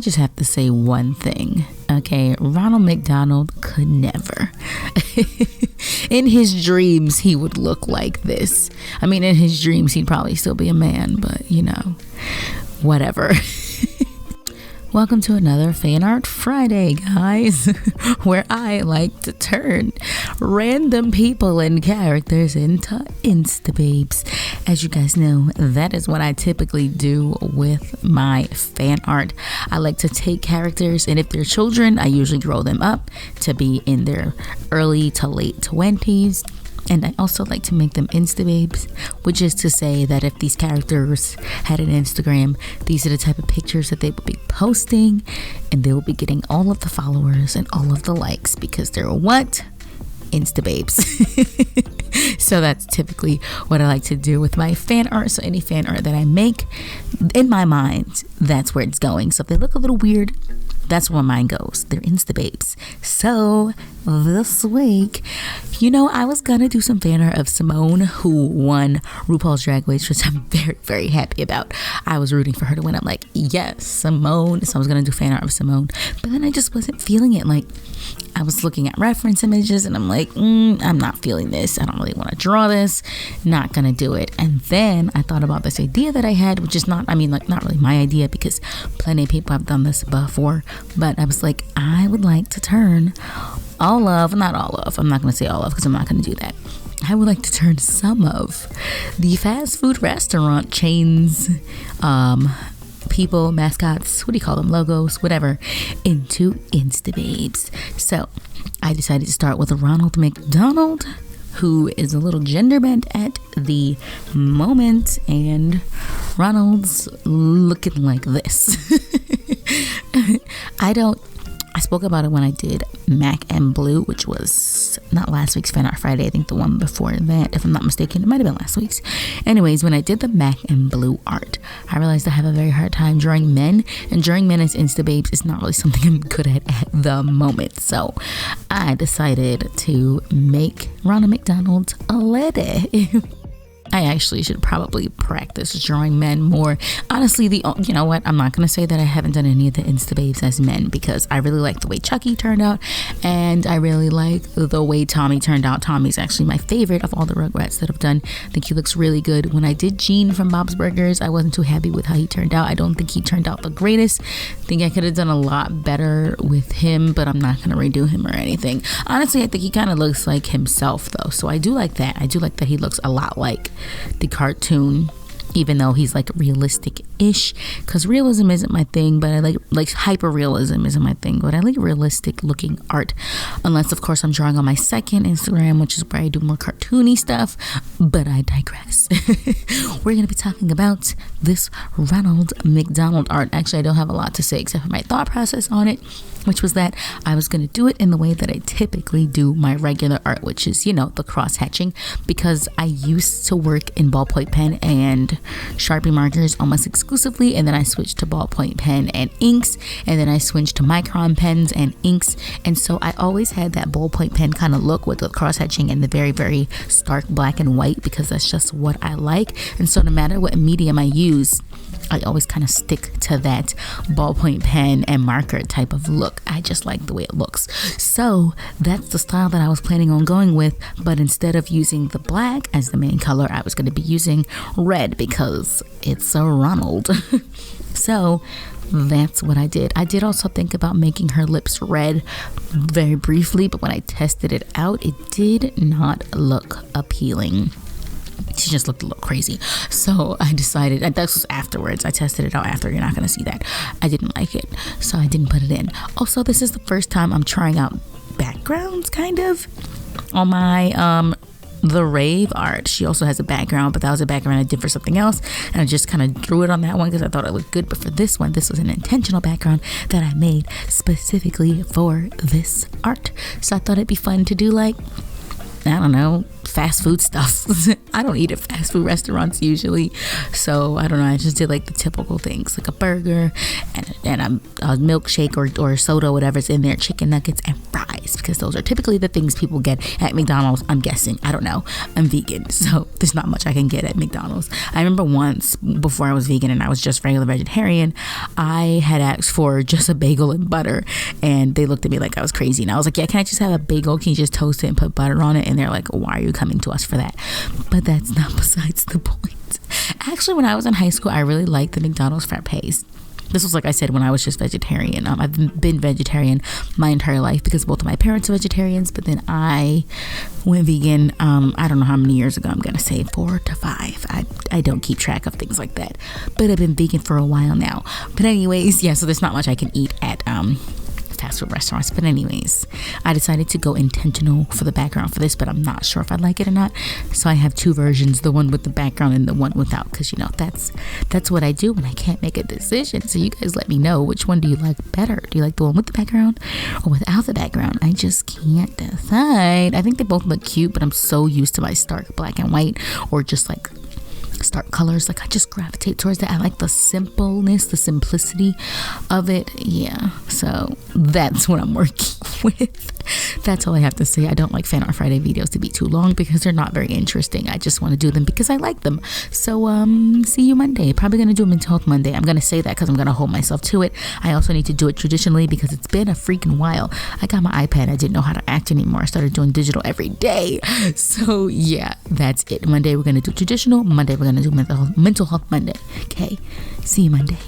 I just have to say one thing, okay? Ronald McDonald could never. In his dreams, he would look like this. I mean, in his dreams, he'd probably still be a man, but you know, whatever. Welcome to another Fanart Friday, guys, where I like to turn random people and characters into Insta-Babes. As you guys know, that is what I typically do with my fan art. I like to take characters, and if they're children, I usually grow them up to be in their early to late 20s. And I also like to make them Insta-Babes, which is to say that if these characters had an Instagram, these are the type of pictures that they would be posting, and they will be getting all of the followers and all of the likes because they're what? Insta-Babes. So that's typically what I like to do with my fan art. So any fan art that I make, in my mind, that's where it's going. So if they look a little weird, that's where mine goes. They're Insta-Babes. So this week, you know, I was gonna do some fan art of Simone, who won RuPaul's Drag Race, which I'm very, very happy about. I was rooting for her to win. I'm like, yes, Simone. So I was gonna do fan art of Simone, but then I just wasn't feeling it. Like, I was looking at reference images and I'm like, I'm not feeling this. I don't really want to draw this. Not gonna do it. And then I thought about this idea that I had, which is not really my idea, because plenty of people have done this before. But I was like, I would like to turn I'm not gonna say all of, because I'm not gonna do that. I would like to turn some of the fast food restaurant chains, people, mascots, what do you call them, logos, whatever, into Insta-Babes. So I decided to start with Ronald McDonald, who is a little gender bent at the moment, and Ronald's looking like this. I spoke about it when I did Mac and Blue, which was not last week's Fanart Friday. I think the one before that, if I'm not mistaken. It might have been last week's. Anyways, when I did the Mac and Blue art, I realized I have a very hard time drawing men. And drawing men as Insta-Babes is not really something I'm good at the moment. So I decided to make Ronald McDonald a lady. I actually should probably practice drawing men more. Honestly, you know what? I'm not going to say that I haven't done any of the Insta-Babes as men, because I really like the way Chucky turned out, and I really like the way Tommy turned out. Tommy's actually my favorite of all the Rugrats that I've done. I think he looks really good. When I did Gene from Bob's Burgers, I wasn't too happy with how he turned out. I don't think he turned out the greatest. I think I could have done a lot better with him, but I'm not going to redo him or anything. Honestly, I think he kind of looks like himself, though, so I do like that. I do like that he looks a lot like the cartoon, even though he's like realistic-ish, because realism isn't my thing, but I like hyper-realism isn't my thing, but I like realistic looking art, unless of course I'm drawing on my second Instagram, which is where I do more cartoony stuff, but I digress. We're gonna be talking about this Ronald McDonald art. Actually, I don't have a lot to say except for my thought process on it, which was that I was going to do it in the way that I typically do my regular art, which is, you know, the cross-hatching, because I used to work in ballpoint pen and Sharpie markers almost exclusively, and then I switched to ballpoint pen and inks, and then I switched to micron pens and inks, and so I always had that ballpoint pen kind of look with the cross-hatching and the very, very stark black and white, because that's just what I like. And so no matter what medium I use, I always kind of stick to that ballpoint pen and marker type of look. I just like the way it looks. So that's the style that I was planning on going with, but instead of using the black as the main color, I was going to be using red because it's a Ronald. So that's what I did. I did also think about making her lips red very briefly, but when I tested it out, it did not look appealing. She just looked a little crazy. So I decided, and this was afterwards, I tested it out after, you're not going to see that. I didn't like it, so I didn't put it in. Also, this is the first time I'm trying out backgrounds, kind of, on my the rave art. She also has a background, but that was a background I did for something else, and I just kind of drew it on that one because I thought it looked good. But for this one, this was an intentional background that I made specifically for this art. So I thought it'd be fun to do, like, I don't know, fast food stuff. I don't eat at fast food restaurants usually, so I don't know. I just did like the typical things, like a burger and a milkshake or soda, whatever's in there, chicken nuggets and fries, because those are typically the things people get at McDonald's. I'm guessing. I don't know. I'm vegan, so there's not much I can get at McDonald's. I remember once before I was vegan and I was just regular vegetarian, I had asked for just a bagel and butter, and they looked at me like I was crazy, and I was like, yeah, can I just have a bagel? Can you just toast it and put butter on it? And they're like, why are you coming to us for that? But that's not besides the point. Actually, when I was in high school, I really liked the McDonald's frappes. This was, like I said, when I was just vegetarian. I've been vegetarian my entire life because both of my parents are vegetarians, but then I went vegan, I don't know how many years ago. I'm going to say 4 to 5. I don't keep track of things like that, but I've been vegan for a while now. But anyways, yeah, so there's not much I can eat at fast food restaurants. But anyways, I decided to go intentional for the background for this, but I'm not sure if I like it or not. So I have 2 versions, the one with the background and the one without, because that's what I do when I can't make a decision. So you guys let me know, which one do you like better? Do you like the one with the background or without the background? I just can't decide. I think they both look cute, but I'm so used to my stark black and white or just like stark colors. Like I just gravitate towards that. I like the simpleness, the simplicity of it. Yeah, so that's what I'm working with. That's all I have to say. I don't like Fan Art Friday videos to be too long because they're not very interesting. I just want to do them because I like them. So see you Monday. Probably gonna do a mental health Monday. I'm gonna say that because I'm gonna hold myself to it. I also need to do it traditionally because it's been a freaking while. I got my iPad. I didn't know how to act anymore. I started doing digital every day. So yeah, that's it. Monday we're gonna do traditional. Monday we're gonna do mental health Monday. Okay, see you Monday.